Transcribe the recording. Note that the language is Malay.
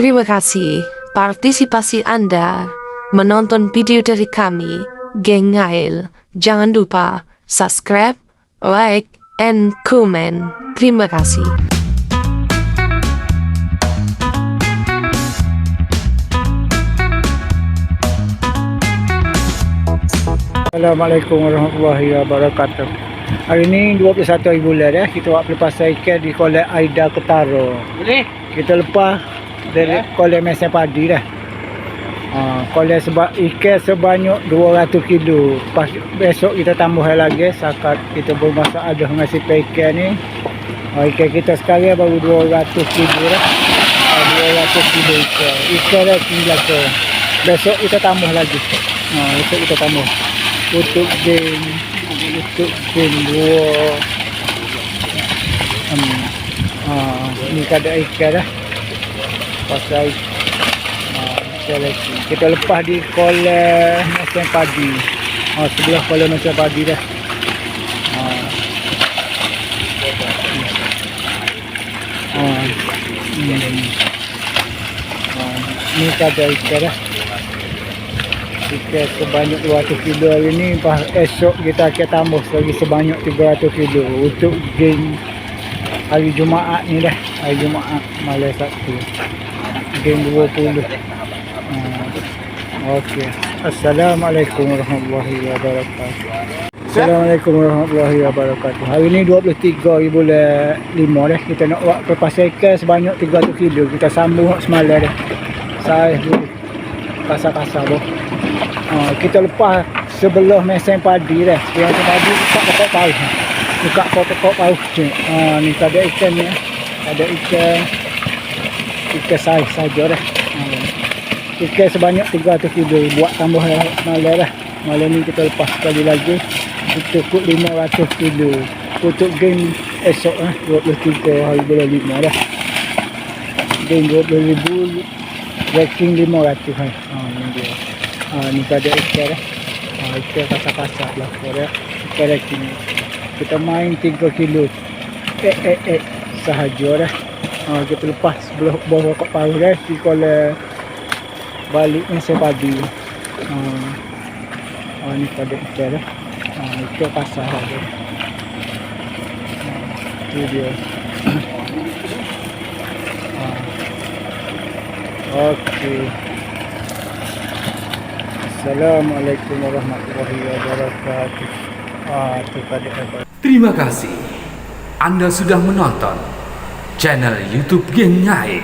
Terima kasih partisipasi Anda menonton video dari kami, Geng Ngail. Jangan lupa subscribe, like, and comment. Terima kasih. Assalamualaikum warahmatullahi wabarakatuh. Hari ni 21 bulan kita buat pelepasan ikan di Kolam Aida Ketara. Boleh? Kita lepas dari kolam Mesin Padi dah. Kolam sebab ikan sebanyak 200 kilo. Lepas besok kita tambah lagi sakat kita bermasak ada ngasih ikan ni. Ikan kita sekarang baru 200 kilo dah. 200 kilo ikan. Ikan dah 9 ke. Besok kita tambah lagi. Besok kita tambah. Untuk game dua ni kada ikan dah pasal kita lepas di kolam Mesin Padi, sebelah kolam Mesin Padi dah. Ni kada ikan dah. Ikan sebanyak 200 kilo hari ni. Esok kita akan tambah lagi sebanyak 300 kilo untuk game hari Jumaat ni dah. Hari Jumaat malam Sabtu game 20. Okey. Assalamualaikum warahmatullahi wabarakatuh. Assalamualaikum warahmatullahi wabarakatuh. Hari ni 23 bulan 5 dah. Kita nak buat pelepasan ikan sebanyak 300 kilo. Kita sambung semalam dah. Saya kasar-kasar boh. Kita lepas sebelah Mesin Padi dah. Mesin Padi buka pokok paus. Buka pokok paus je. Ni tak ada ikan ni. Ada ikan saiz saja dah. Ikan sebanyak 300 kilo. Buat tambah malam dah. Malam ni kita lepas sekali lagi. Kita kut 500 kilo. Untuk game esok 23 hari bulan 5 dah. Game 20,000 ranking 500 ni dia. Ni tak ada ikan dah. Ikan kasar-kasar lah korek. Ikan ranking kita main 3 kilo sahaja dah. Kita lepas sebelah bawah pokok paus dah di kolam balik Mesin Padi. Ni tak ada ikan dah. Ikan kasar saja. Tu dia. Okey. Assalamualaikum warahmatullahi wabarakatuh. Terima kasih Anda sudah menonton channel YouTube Geng Ngail.